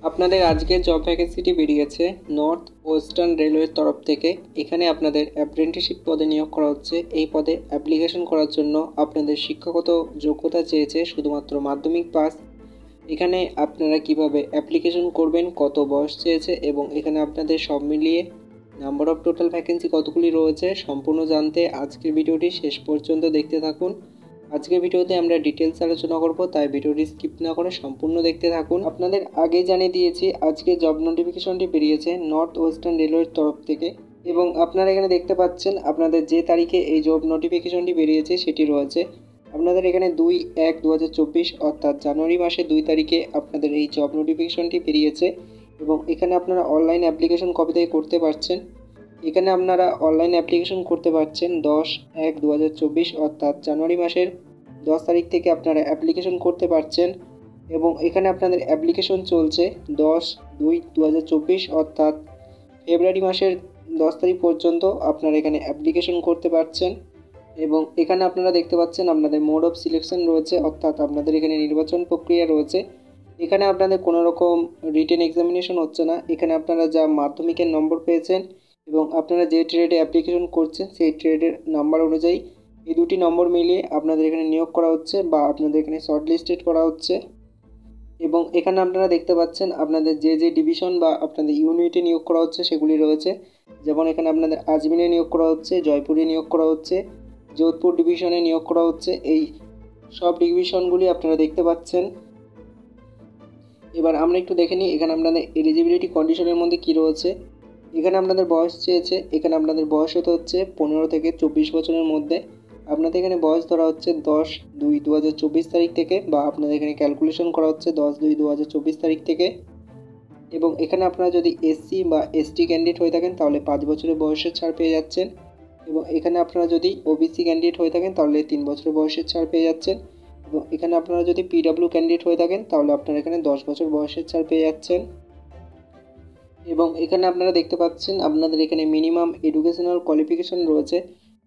আপনাদের আজকের জব ভ্যাকেন্সিটি বেরিয়েছে নর্থ ওয়েস্টার্ন রেলওয়ের তরফ থেকে। এখানে আপনাদের অ্যাপ্রেন্টিসশিপ পদে নিয়োগ করা হচ্ছে। এই পদে অ্যাপ্লিকেশন করার জন্য আপনাদের শিক্ষাগত যোগ্যতা চেয়েছে শুধুমাত্র মাধ্যমিক পাস। এখানে আপনারা কিভাবে অ্যাপ্লিকেশন করবেন, কত বয়স চেয়েছে এবং এখানে আপনাদের সব মিলিয়ে নাম্বার অফ টোটাল ভ্যাকেন্সি কতগুলি রয়েছে সম্পূর্ণ জানতে আজকের ভিডিওটি শেষ পর্যন্ত দেখতে থাকুন। আজকের ভিডিওতে আমরা ডিটেলস আলোচনা করব, তাই ভিডিওটি স্কিপ না করে সম্পূর্ণ দেখতে থাকুন। আপনাদের আগে জানিয়ে দিয়েছি আজকে জব নোটিফিকেশনটি বেরিয়েছে নর্থ ওয়েস্টার্ন রেলওয়ের তরফ থেকে এবং আপনারা এখানে দেখতে পাচ্ছেন আপনাদের যে তারিখে এই জব নোটিফিকেশনটি বেরিয়েছে সেটি রয়েছে আপনাদের এখানে 2/1/2024 অর্থাৎ জানুয়ারি মাসের 2 তারিখে আপনাদের এই জব নোটিফিকেশনটি বেরিয়েছে এবং এখানে আপনারা অনলাইন অ্যাপ্লিকেশন কবে থেকে করতে পারছেন। এখানে আপনারা অনলাইন অ্যাপ্লিকেশন করতে পারছেন 10/1/2024 অর্থাৎ জানুয়ারি মাসের 10 তারিখ থেকে আপনারা অ্যাপ্লিকেশন করতে পারছেন এবং এখানে আপনাদের অ্যাপ্লিকেশন চলছে 10/2/2024 অর্থাৎ ফেব্রুয়ারি মাসের 10 তারিখ পর্যন্ত আপনারা এখানে অ্যাপ্লিকেশন করতে পারছেন এবং এখানে আপনারা দেখতে পাচ্ছেন আপনাদের মোড অফ সিলেকশন রয়েছে অর্থাৎ আপনাদের এখানে নির্বাচন প্রক্রিয়া রয়েছে। এখানে আপনাদের কোনো রকম রিটেন এক্সামিনেশন হচ্ছে না। এখানে আপনারা যা মাধ্যমিকের নম্বর পেয়েছেন এবং আপনারা যে ট্রেডে অ্যাপ্লিকেশন করছেন সেই ট্রেডের নাম্বার অনুযায়ী এই দুটি নম্বর মিলিয়ে আপনাদের এখানে নিয়োগ করা হচ্ছে বা আপনাদের এখানে শর্ট লিস্টেড করা হচ্ছে এবং এখানে আপনারা দেখতে পাচ্ছেন আপনাদের যে যে ডিভিশন বা আপনাদের ইউনিটে নিয়োগ করা হচ্ছে সেগুলি রয়েছে। যেমন এখানে আপনাদের আজমিরে নিয়োগ করা হচ্ছে, জয়পুরে নিয়োগ করা হচ্ছে, যোধপুর ডিভিশনে নিয়োগ করা হচ্ছে। এই সব ডিভিশনগুলি আপনারা দেখতে পাচ্ছেন। এবার আমরা একটু দেখে নিই এখানে আপনাদের এলিজিবিলিটি কন্ডিশনের মধ্যে কী রয়েছে। এখানে আপনাদের বয়স চেয়েছে, এখানে আপনাদের বয়স হতে হচ্ছে 15 থেকে 24 বছরের মধ্যে। আপনাদের এখানে বয়স ধরা হচ্ছে 10/2/2024 তারিখ থেকে বা আপনাদের এখানে ক্যালকুলেশন করা হচ্ছে 10/2/2024 তারিখ থেকে এবং এখানে আপনারা যদি এসসি বা এসটি ক্যান্ডিডেট হয়ে থাকেন তাহলে 5 বছরের বয়সের ছাড় পেয়ে যাচ্ছেন এবং এখানে আপনারা যদি ওবিসি ক্যান্ডিডেট হয়ে থাকেন তাহলে 3 বছরের বয়সের ছাড় পেয়ে যাচ্ছেন এবং এখানে আপনারা যদি পিডব্লিউ ক্যান্ডিডেট হয়ে থাকেন তাহলে আপনারা এখানে 10 বছর বয়সের ছাড় পেয়ে যাচ্ছেন এবং এখানে আপনারা দেখতে পাচ্ছেন আপনাদের এখানে মিনিমাম এডুকেশনাল কোয়ালিফিকেশন রয়েছে।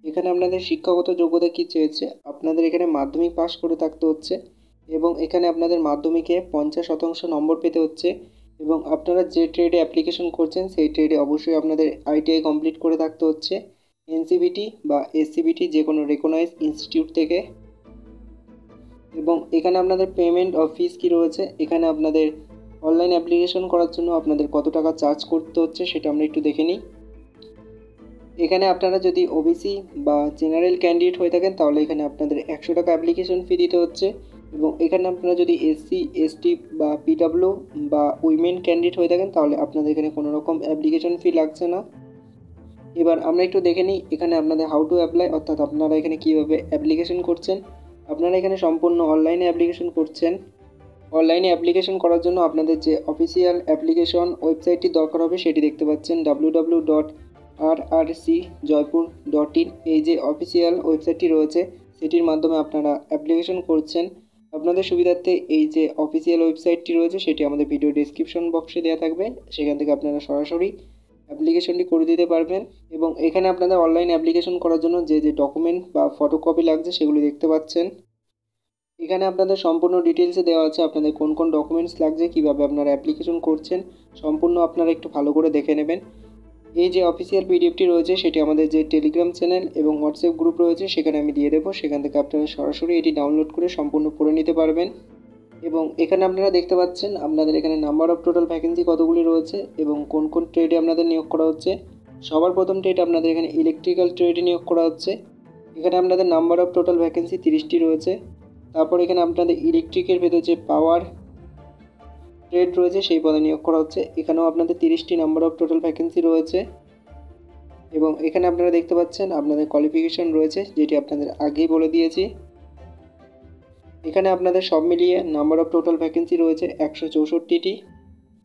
এখানে আপনাদের শিক্ষাগত যোগ্যতা কী চেয়েছে, আপনাদের এখানে মাধ্যমিক পাস করে থাকতে হচ্ছে এবং এখানে আপনাদের মাধ্যমিকে 50% নম্বর পেতে হচ্ছে এবং আপনারা যে ট্রেডে অ্যাপ্লিকেশন করছেন সেই ট্রেডে অবশ্যই আপনাদের আইটিআই কমপ্লিট করে থাকতে হচ্ছে এনসিবিটি বা এসসিবিটি যে কোনো রেকগনাইজড ইনস্টিটিউট থেকে এবং এখানে আপনাদের পেমেন্ট অফ ফিস কী রয়েছে। এখানে আপনাদের অনলাইন অ্যাপ্লিকেশন করার জন্য আপনাদের কত টাকা চার্জ করতে হচ্ছে সেটা আমরা একটু দেখে নিই। এখানে আপনারা যদি ওবিসি বা জেনারেল ক্যান্ডিডেট হয়ে থাকেন তাহলে এখানে আপনাদের 100 টাকা অ্যাপ্লিকেশন ফি দিতে হচ্ছে এবং এখানে আপনারা যদি এসসি এসটি বা পিডব্লিউ বা উইমেন ক্যান্ডিডেট হয়ে থাকেন তাহলে আপনাদের এখানে কোনো রকম অ্যাপ্লিকেশন ফি লাগছে না। এবার আমরা একটু দেখে নিই এখানে আপনাদের হাউ টু অ্যাপ্লাই অর্থাৎ আপনারা এখানে কীভাবে অ্যাপ্লিকেশন করছেন। আপনারা এখানে সম্পূর্ণ অনলাইনে অ্যাপ্লিকেশন করছেন। অনলাইনে অ্যাপ্লিকেশন করার জন্য আপনাদের যে অফিসিয়াল অ্যাপ্লিকেশন ওয়েবসাইটটি দরকার হবে সেটি দেখতে পাচ্ছেন www.rrcjoypur.in। এই যে অফিসিয়াল ওয়েবসাইটটি রয়েছে সেটির মাধ্যমে আপনারা অ্যাপ্লিকেশন করছেন। আপনাদের সুবিধার্থে এই যে অফিসিয়াল ওয়েবসাইটটি রয়েছে সেটি আমাদের ভিডিও ডেসক্রিপশন বক্সে দেওয়া থাকবে, সেখান থেকে আপনারা সরাসরি অ্যাপ্লিকেশনটি করে দিতে পারবেন এবং এখানে আপনাদের অনলাইন অ্যাপ্লিকেশন করার জন্য যে যে ডকুমেন্ট বা ফটোকপি লাগছে সেগুলি দেখতে পাচ্ছেন। এখানে আপনাদের সম্পূর্ণ ডিটেলসে দেওয়া আছে আপনাদের কোন কোন ডকুমেন্টস লাগছে, কীভাবে আপনারা অ্যাপ্লিকেশন করছেন সম্পূর্ণ আপনারা একটু ভালো করে দেখে নেবেন। এই যে অফিসিয়াল পিডিএফটি রয়েছে সেটি আমাদের যে টেলিগ্রাম চ্যানেল এবং হোয়াটসঅ্যাপ গ্রুপ রয়েছে সেখানে আমি দিয়ে দেবো, সেখান থেকে আপনারা সরাসরি এটি ডাউনলোড করে সম্পূর্ণ পড়ে নিতে পারবেন এবং এখানে আপনারা দেখতে পাচ্ছেন আপনাদের এখানে নাম্বার অফ টোটাল ভ্যাকেন্সি কতগুলি রয়েছে এবং কোন কোন ট্রেডে আপনাদের নিয়োগ করা হচ্ছে। সবার প্রথম ট্রেড আপনাদের এখানে ইলেকট্রিক্যাল ট্রেডে নিয়োগ করা হচ্ছে। এখানে আপনাদের নাম্বার অফ টোটাল ভ্যাকেন্সি 30টি রয়েছে। তারপর এখানে আপনাদের ইলেকট্রিকের ভেতর যে পাওয়ার ট্রেড রয়েছে সেই পদে নিয়োগ করা হচ্ছে। এখানেও আপনাদের 30টি নাম্বার অফ টোটাল ভ্যাকেন্সি রয়েছে এবং এখানে আপনারা দেখতে পাচ্ছেন আপনাদের কোয়ালিফিকেশন রয়েছে যেটি আপনাদের আগেই বলে দিয়েছি। এখানে আপনাদের সব মিলিয়ে নাম্বার অফ টোটাল ভ্যাকেন্সি রয়েছে 164টি।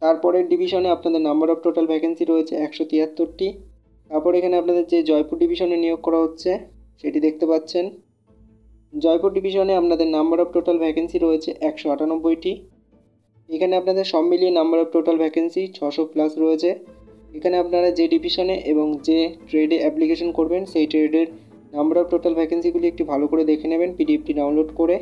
তারপরের ডিভিশনে আপনাদের নাম্বার অফ টোটাল ভ্যাকেন্সি রয়েছে 173টি। তারপর এখানে আপনাদের যে জয়পুর ডিভিশনে নিয়োগ করা হচ্ছে সেটি দেখতে পাচ্ছেন। জয়পুর ডিভিশনে আপনাদের নাম্বার অফ টোটাল ভ্যাকেন্সি রয়েছে 198টি। এখানে আপনাদের সব মিলিয়ে নাম্বার অফ টোটাল ভ্যাকেন্সি 600+ রয়েছে। এখানে আপনারা যে ডিভিশনে এবং যে ট্রেডে অ্যাপ্লিকেশন করবেন সেই ট্রেডের নাম্বার অফ টোটাল ভ্যাকেন্সিগুলি একটু ভালো করে দেখে নেবেন পিডিএফটি ডাউনলোড করে